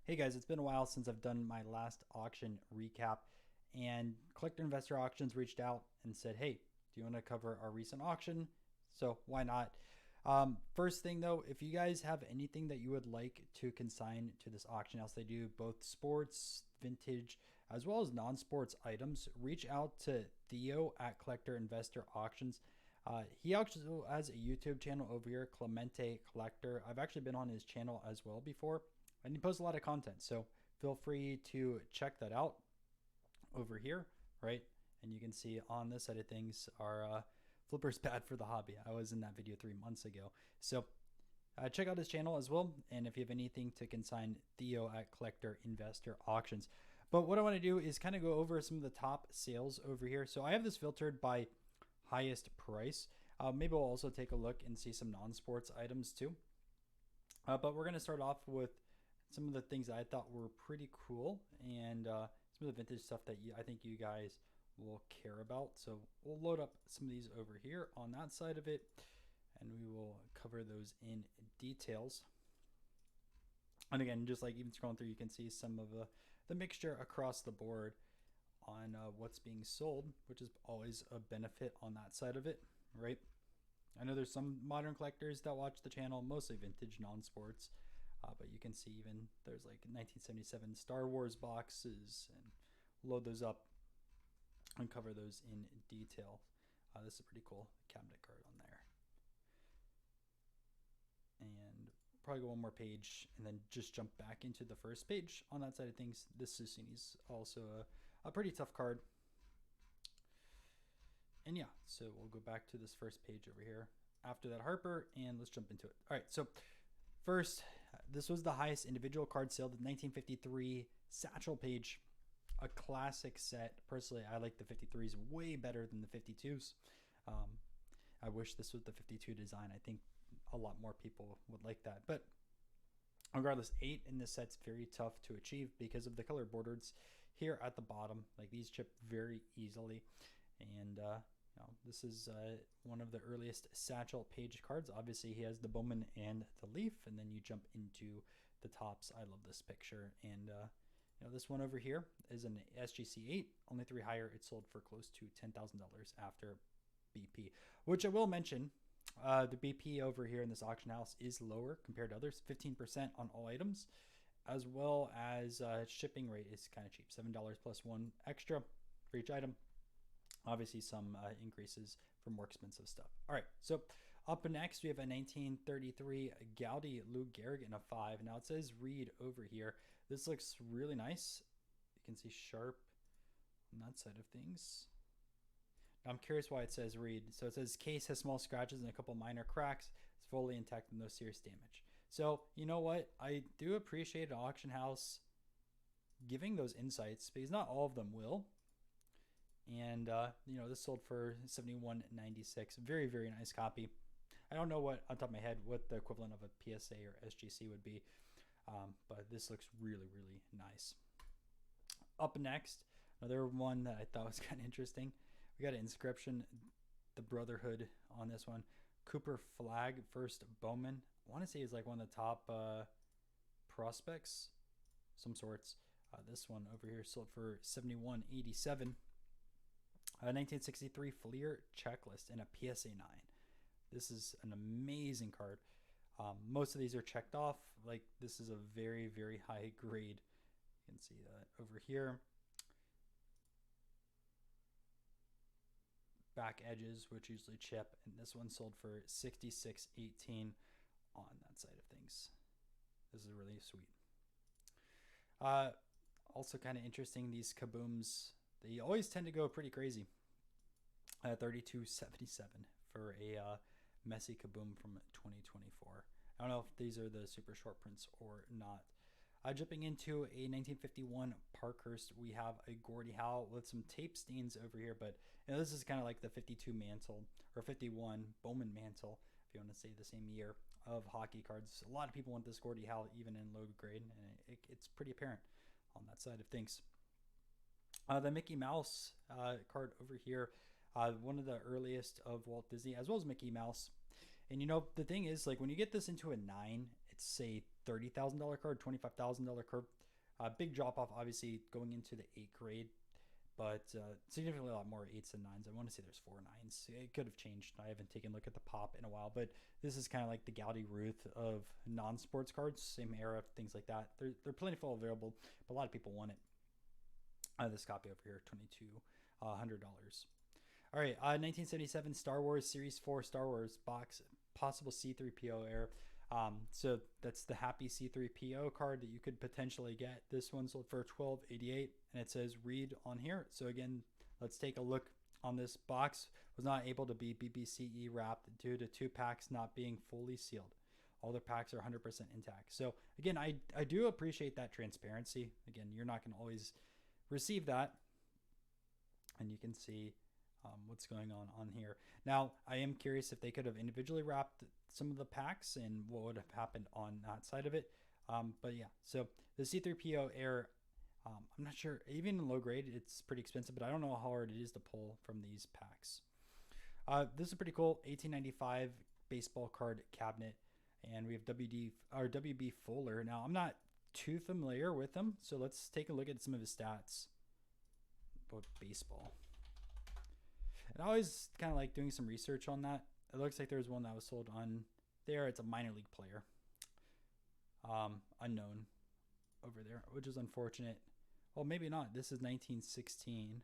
Hey guys, it's been a while since I've done my last auction recap, and Collector Investor Auctions reached out and said, hey, do you want to cover our recent auction? So why not? First thing though, if you guys have anything that you would like to consign to this auction house, they do both sports, vintage, as well as non sports items. Reach out to Theo at Collector Investor Auctions. He also has a YouTube channel over here, Clemente Collector. I've actually been on his channel as well before, and he posts a lot of content. So feel free to check that out over here, right? And you can see on this side of things, our Flipper's Bad for the Hobby. I was in that video 3 months ago. So check out his channel as well. And if you have anything to consign, Theo at Collector Investor Auctions. But what I want to do is kind of go over some of the top sales over here. So I have this filtered by highest price. Maybe we'll also take a look and see some non-sports items too. But we're going to start off with some of the things that I thought were pretty cool and some of the vintage stuff that I think you guys will care about. So we'll load up some of these over here on that side of it, and we will cover those in details. And again, just like even scrolling through, you can see some of the mixture across the board on what's being sold, which is always a benefit on that side of it, right? I know there's some modern collectors that watch the channel, mostly vintage non-sports, but you can see even there's like 1977 Star Wars boxes, and load those up and cover those in detail. This is a pretty cool cabinet card on there. And probably go one more page and then just jump back into the first page on that side of things. This Susini's also a pretty tough card. And yeah, so we'll go back to this first page over here after that Harper, and let's jump into it. All right, so first, this was the highest individual card sale, the 1953 Satchel Page, a classic set. Personally, I like the 53s way better than the 52s. I wish this was the 52 design. I think a lot more people would like that. But regardless, 8 in this set's very tough to achieve because of the color borders here at the bottom. Like, these chip very easily. And this is one of the earliest Satchel Page cards. Obviously, he has the Bowman and the Leaf, and then you jump into the tops. I love this picture. And this one over here is an SGC 8, only 3 higher. It sold for close to $10,000 after BP, which I will mention. The BP over here in this auction house is lower compared to others, 15% on all items, as well as shipping rate is kind of cheap, $7 plus 1 extra for each item. Obviously, some increases for more expensive stuff. All right, so up next, we have a 1933 Gaudi Lou Gehrig in a 5. Now, it says Reed over here. This looks really nice. You can see sharp on that side of things. Now, I'm curious why it says Reed. So it says case has small scratches and a couple minor cracks. It's fully intact with no serious damage. So, you know what? I do appreciate an auction house giving those insights, because not all of them will. And this sold for $71.96. Very, very nice copy. I don't know what, on top of my head, what the equivalent of a PSA or SGC would be, but this looks really, really nice. Up next, another one that I thought was kind of interesting. We got an inscription, the Brotherhood on this one. Cooper Flag, first Bowman. I want to say he's like one of the top prospects, some sorts. This one over here sold for $71.87. 1963 Fleer Checklist in a PSA 9. This is an amazing card. Most of these are checked off. Like, this is a very, very high grade. You can see that over here. Back edges, which usually chip, and this one sold for $66.18 on that side of things. This is really sweet. Also kind of interesting, these kabooms. They always tend to go pretty crazy. $32.77 for a messy kaboom from 2024. I don't know if these are the super short prints or not. Jumping into a 1951 Parkhurst, we have a Gordie Howe with some tape stains over here, but this is kind of like the 52 mantle, or 51 Bowman mantle, if you want to say the same year, of hockey cards. A lot of people want this Gordie Howe even in low grade, and it's pretty apparent on that side of things. The Mickey Mouse card over here, one of the earliest of Walt Disney, as well as Mickey Mouse. And the thing is, like, when you get this into a 9, it's a $30,000 card, $25,000 card. Big drop off, obviously, going into the 8th grade, but significantly a lot more 8s and 9s. I want to say there's 4 9s. It could have changed. I haven't taken a look at the pop in a while, but this is kind of like the Gowdy Ruth of non-sports cards, same era, things like that. They're plentiful available, but a lot of people want it. This copy over here, $2,200. All right, 1977 Star Wars Series 4 Star Wars box, possible C3PO error. So that's the happy C3PO card that you could potentially get. This one sold for $12.88, and it says read on here. So again, let's take a look on this box. Was not able to be BBCE wrapped due to 2 packs not being fully sealed. All the packs are 100% intact. So again, I do appreciate that transparency. Again, you're not going to always receive that, and you can see what's going on here. Now, I am curious if they could have individually wrapped some of the packs and what would have happened on that side of it. But yeah, so the C3PO Air, I'm not sure. Even in low grade, it's pretty expensive, but I don't know how hard it is to pull from these packs. This is pretty cool. 1895 baseball card cabinet, and we have WB Fuller. Now, I'm not too familiar with him, so let's take a look at some of his stats about baseball. And I always kind of like doing some research on that. It looks like there's one that was sold on there. It's a minor league player, unknown over there, which is unfortunate. Well, maybe not. This is 1916.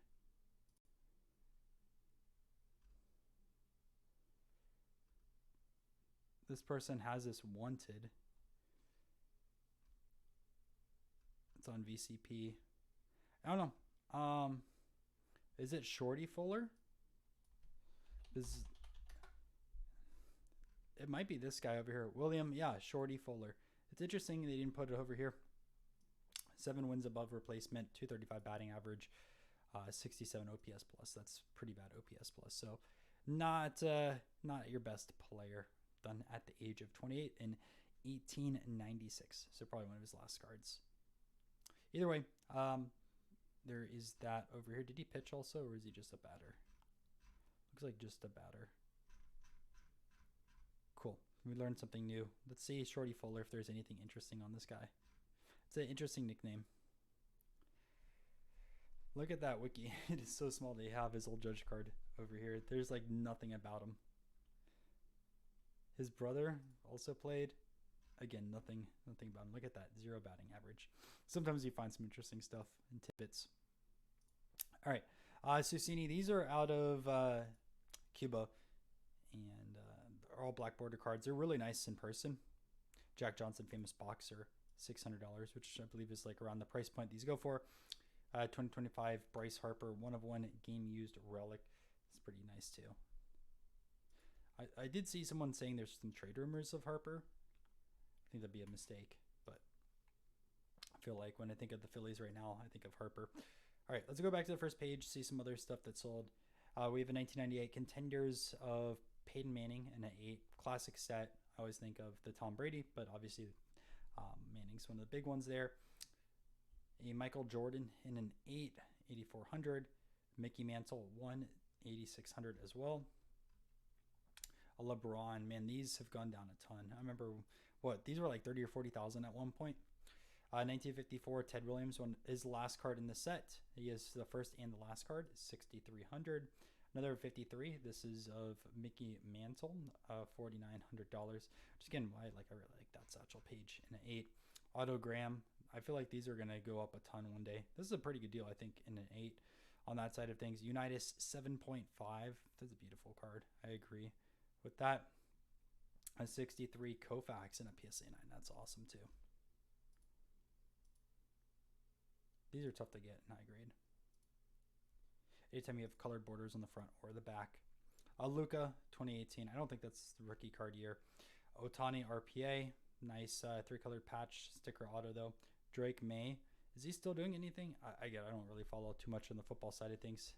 This person has this wanted. It's on VCP. I don't know. Is it Shorty Fuller? It might be this guy over here. William, yeah, Shorty Fuller. It's interesting they didn't put it over here. 7 wins above replacement, 235 batting average, 67 OPS plus. That's pretty bad OPS plus. So not your best player, done at the age of 28 in 1896. So probably one of his last cards. Either way, there is that over here. Did he pitch also, or is he just a batter? Looks like just a batter. Cool. We learned something new. Let's see Shorty Fuller if there's anything interesting on this guy. It's an interesting nickname. Look at that wiki. It is so small. They have his old judge card over here. There's like nothing about him. His brother also played. Again, nothing about him. Look at that, 0 batting average. Sometimes you find some interesting stuff in tidbits. All right, Susini. These are out of Cuba, and they're all black border cards. They're really nice in person. Jack Johnson, famous boxer, $600, which I believe is like around the price point these go for. 2025 Bryce Harper, 1/1 game used relic. It's pretty nice too. I did see someone saying there's some trade rumors of Harper. I think that'd be a mistake, but I feel like when I think of the Phillies right now, I think of Harper. All right, let's go back to the first page, see some other stuff that's sold. We have a 1998 Contenders of Peyton Manning in an 8 classic set. I always think of the Tom Brady, but obviously Manning's one of the big ones there. A Michael Jordan in an 8, 8400. Mickey Mantle 1, 8600 as well. A LeBron, man, these have gone down a ton. I remember these were like 30 or 40,000 at one point. 1954 Ted Williams, his last card in the set. He is the first and the last card, 6,300. Another 53. This is of Mickey Mantle, $4,900. Which again, I really like that satchel page in an 8. Autogram. I feel like these are gonna go up a ton one day. This is a pretty good deal, I think, in an 8 on that side of things. Unitas 7.5. That's a beautiful card. I agree with that. A 63 Koufax and a PSA 9. That's awesome too. These are tough to get in high grade. Anytime you have colored borders on the front or the back. Luka 2018. I don't think that's the rookie card year. Otani RPA. Nice 3-colored patch sticker auto though. Drake May. Is he still doing anything? I don't really follow too much on the football side of things.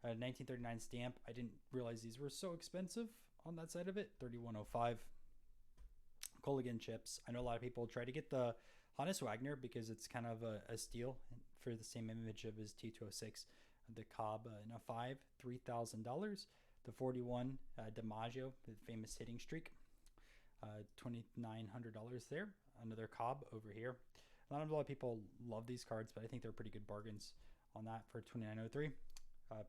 1939 stamp. I didn't realize these were so expensive on that side of it. 3105. Colligan chips. I know a lot of people try to get the Hannes Wagner because it's kind of a steal for the same image of his T206. The Cobb in a 5, $3,000. The 41 DiMaggio, the famous hitting streak, $2,900 there. another Cobb over here. Not a lot of people love these cards, but I think they're pretty good bargains on that for 2903.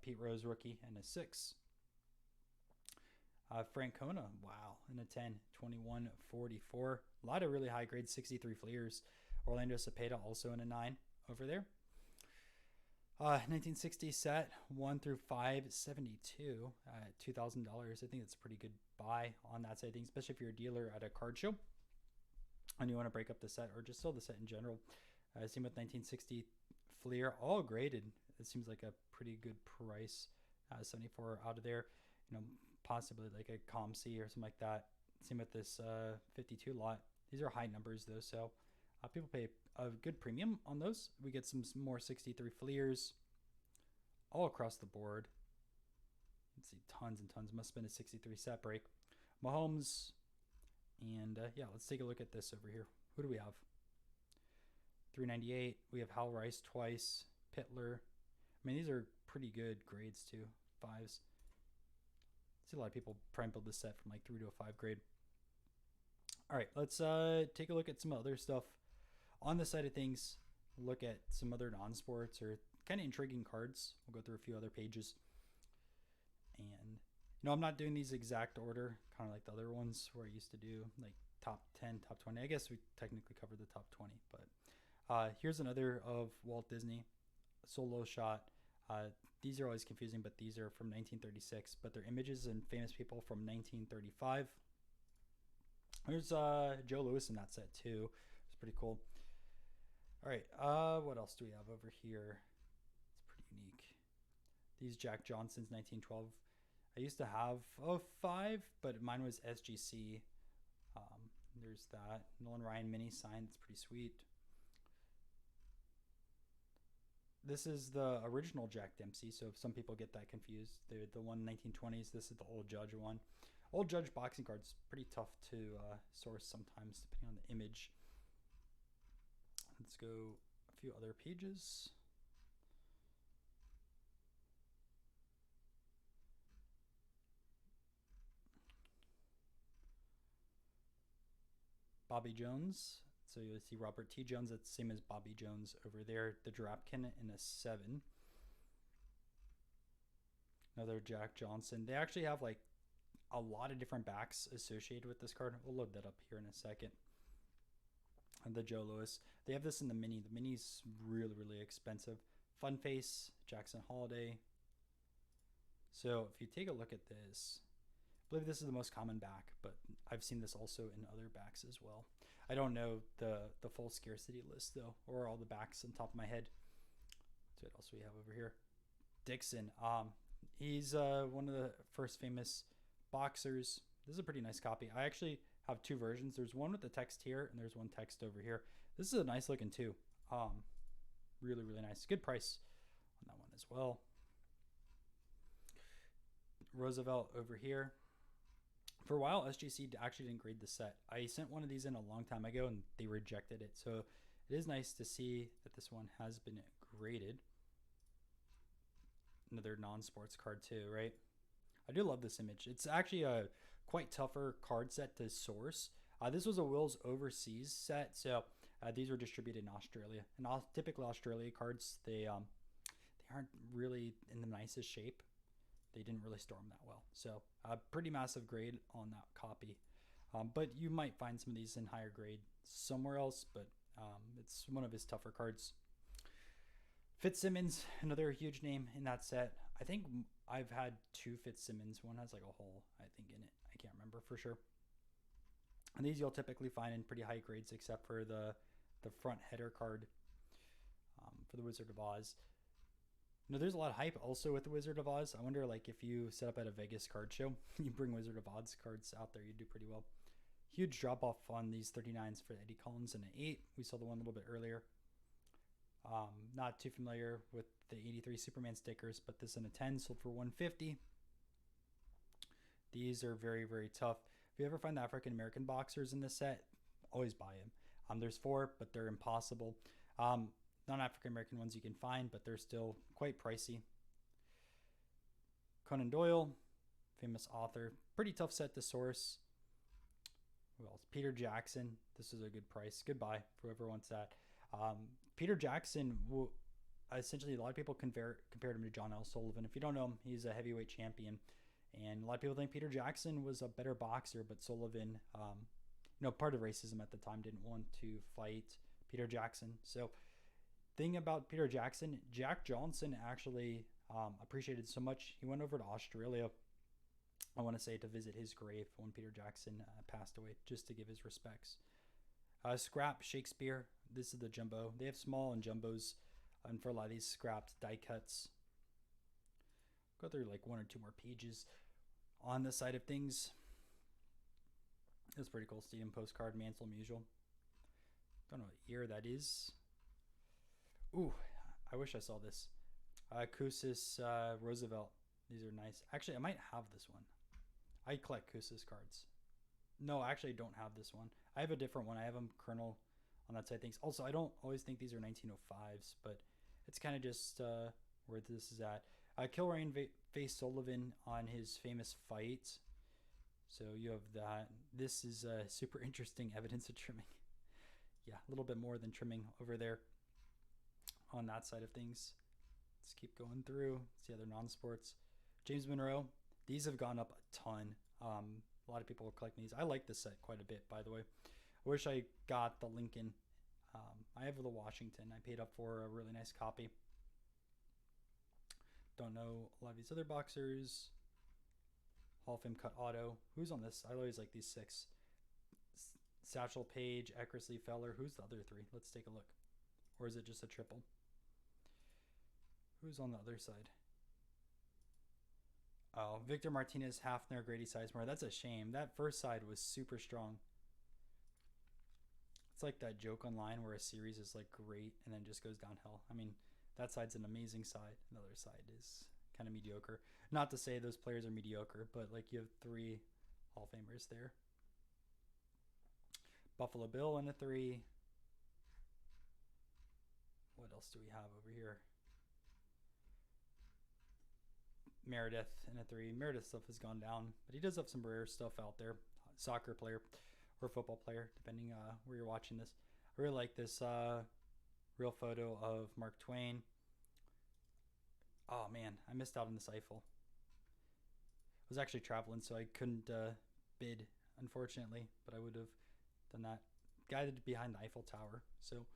Pete Rose rookie and a 6. Francona, wow, and a 10, 2144. A lot of really high grade 63 Fleers. Orlando Cepeda also in a 9 over there. 1960 set 1 through 572 at $2,000. I think that's a pretty good buy on that side of things, especially if you're a dealer at a card show and you want to break up the set or just sell the set in general. Same with 1960 Fleer, all graded. It seems like a pretty good price. 74 out of there, you know, possibly like a ComC or something like that. Same with this 52 lot. These are high numbers though, so people pay a good premium on those. We get some more 63 Fleers all across the board. Let's see, tons and tons. Must have been a 63 set break. Mahomes, and yeah, let's take a look at this over here. Who do we have? 398. We have Hal Rice twice. Pitler. I mean, these are pretty good grades too. 5s. See a lot of people try and build this set from like 3 to a 5 grade. All right, let's take a look at some other stuff on the side of things. Look at some other non-sports or kind of intriguing cards. We'll go through a few other pages. And you know, I'm not doing these exact order, kind of like the other ones where I used to do like top 10, top 20. I guess we technically covered the top 20, but here's another of Walt Disney, solo shot. These are always confusing, but these are from 1936, but they're images and famous people from 1935. There's Joe Louis in that set too. It's pretty cool. All right, what else do we have over here? It's pretty unique. These Jack Johnson's 1912. I used to have 5, but mine was SGC. There's that. Nolan Ryan mini sign. It's pretty sweet. This is the original Jack Dempsey, so some people get that confused. They're the one 1920s. This is the Old Judge one. Old Judge boxing cards, pretty tough to source sometimes, depending on the image. Let's go a few other pages. Bobby Jones. So you'll see Robert T. Jones. That's the same as Bobby Jones over there. The Drapkin in a 7. Another Jack Johnson. They actually have like a lot of different backs associated with this card. We'll load that up here in a second. And the Joe Louis. They have this in the mini. The mini's really, really expensive. Fun Face, Jackson Holiday. So if you take a look at this, I believe this is the most common back, but I've seen this also in other backs as well. I don't know the full scarcity list though, or all the backs on top of my head. So what else we have over here? Dixon. He's one of the first famous boxers. This is a pretty nice copy. I actually have 2 versions. There's one with the text here, and there's one text over here. This is a nice looking too. Really, really nice. Good price on that one as well. Roosevelt over here. For a while, SGC actually didn't grade the set. I sent one of these in a long time ago, and they rejected it. So it is nice to see that this one has been graded. Another non-sports card too, right? I do love this image. It's actually a quite tougher card set to source. This was a Will's Overseas set, so these were distributed in Australia. And typically Australia cards, they aren't really in the nicest shape. They didn't really store them that well. So a pretty massive grade on that copy. But you might find some of these in higher grade somewhere else, but it's one of his tougher cards. Fitzsimmons, another huge name in that set. I think I've had 2 Fitzsimmons. One has like a hole, I think, in it. I can't remember for sure. And these you'll typically find in pretty high grades, except for the front header card for the Wizard of Oz. You know, there's a lot of hype also with the Wizard of Oz. I wonder, like, if you set up at a Vegas card show, you bring Wizard of Oz cards out there, you do pretty well. Huge drop off on these 39s for Eddie Collins and an 8. We saw the one a little bit earlier. Not too familiar with the 83 Superman stickers, but this in a 10 sold for $150. These are very, very tough. If you ever find the African American boxers in this set, always buy them. There's 4, but they're impossible. Non-African American ones you can find, but they're still quite pricey. Conan Doyle, famous author. Pretty tough set to source. Who else? Peter Jackson. This is a good price. Goodbye for whoever wants that. Peter Jackson, essentially, a lot of people compared him to John L. Sullivan. If you don't know him, he's a heavyweight champion. And a lot of people think Peter Jackson was a better boxer, but Sullivan, part of racism at the time, didn't want to fight Peter Jackson. So, thing about Peter Jackson, Jack Johnson actually appreciated so much. He went over to Australia, I want to say, to visit his grave when Peter Jackson passed away, just to give his respects. Scrap Shakespeare. This is the jumbo. They have small and jumbos, and for a lot of these scrapped die cuts. Go through like 1 or 2 more pages on the side of things. That's pretty cool. Stadium postcard, Mansell Musial. Don't know what year that is. Ooh, I wish I saw this. Kousis Roosevelt. These are nice. Actually, I might have this one. I collect Kousis cards. No, I actually don't have this one. I have a different one. I have them Colonel on that side of things. Also, I don't always think these are 1905s, but it's kind of just where this is at. Kilrain faced Sullivan on his famous fight. So you have that. This is super interesting evidence of trimming. Yeah, a little bit more than trimming over there on that side of things. Let's keep going through. See other non-sports. James Monroe. These have gone up a ton. A lot of people are collecting these. I like this set quite a bit, by the way. I wish I got the Lincoln. I have the Washington. I paid up for a really nice copy. Don't know a lot of these other boxers. Hall of Fame cut auto. Who's on this? I always like these 6. Satchel Paige, Eckersley, Feller. Who's the other 3? Let's take a look. Or is it just a triple? Who's on the other side? Oh, Victor Martinez, Hafner, Grady Sizemore. That's a shame. That first side was super strong. It's like that joke online where a series is like great and then just goes downhill. I mean, that side's an amazing side. The other side is kind of mediocre. Not to say those players are mediocre, but like you have 3 Hall of Famers there. Buffalo Bill in a 3. What else do we have over here? Meredith in a 3. Meredith stuff has gone down, but he does have some rare stuff out there. Soccer player or football player, depending where you're watching this. I really like this real photo of Mark Twain. Oh man, I missed out on this Eiffel. I was actually traveling, so I couldn't bid, unfortunately, but I would have done that. Guy behind the Eiffel Tower. So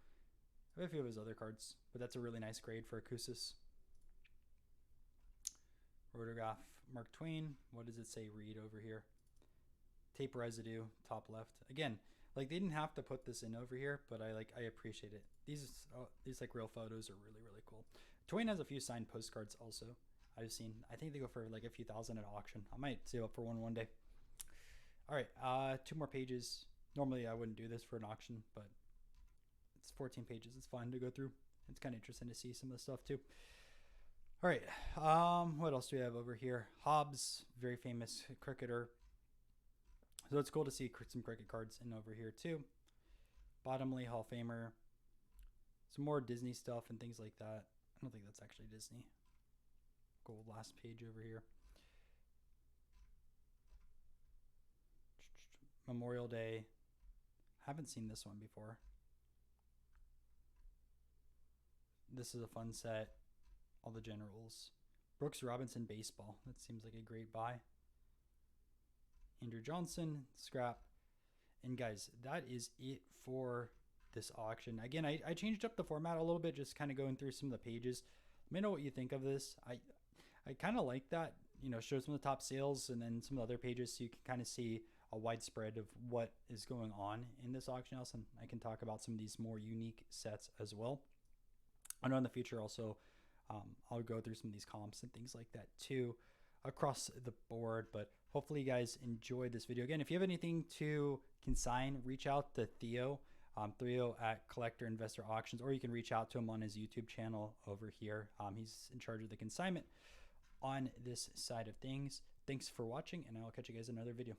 I have a few of his other cards, but that's a really nice grade for a Kousis. Rotograph Mark Twain. What does it say read over here? Tape residue, top left. Again, like they didn't have to put this in over here, but I appreciate it. These like real photos are really, really cool. Twain has a few signed postcards also. I've seen. I think they go for like a few thousand at auction. I might save up for one day. All right, 2 more pages. Normally I wouldn't do this for an auction, but it's 14 pages. It's fun to go through. It's kind of interesting to see some of the stuff too. All right, what else do we have over here? Hobbs, very famous cricketer. So it's cool to see some cricket cards in over here too. Bottomley, Hall of Famer. Some more Disney stuff and things like that. I don't think that's actually Disney. Go last page over here. Memorial Day. Haven't seen this one before. This is a fun set. All the generals. Brooks Robinson baseball. That seems like a great buy. Andrew Johnson, scrap. And guys, that is it for this auction. Again, I changed up the format a little bit, just kind of going through some of the pages. Let me know what you think of this. I kind of like that, show some of the top sales and then some of the other pages so you can kind of see a widespread of what is going on in this auction house. And I can talk about some of these more unique sets as well. I know in the future also, I'll go through some of these comps and things like that too across the board, but hopefully you guys enjoyed this video. Again, if you have anything to consign, reach out to Theo, Theo at Collector Investor Auctions, or you can reach out to him on his YouTube channel over here. He's in charge of the consignment on this side of things. Thanks for watching, and I'll catch you guys in another video.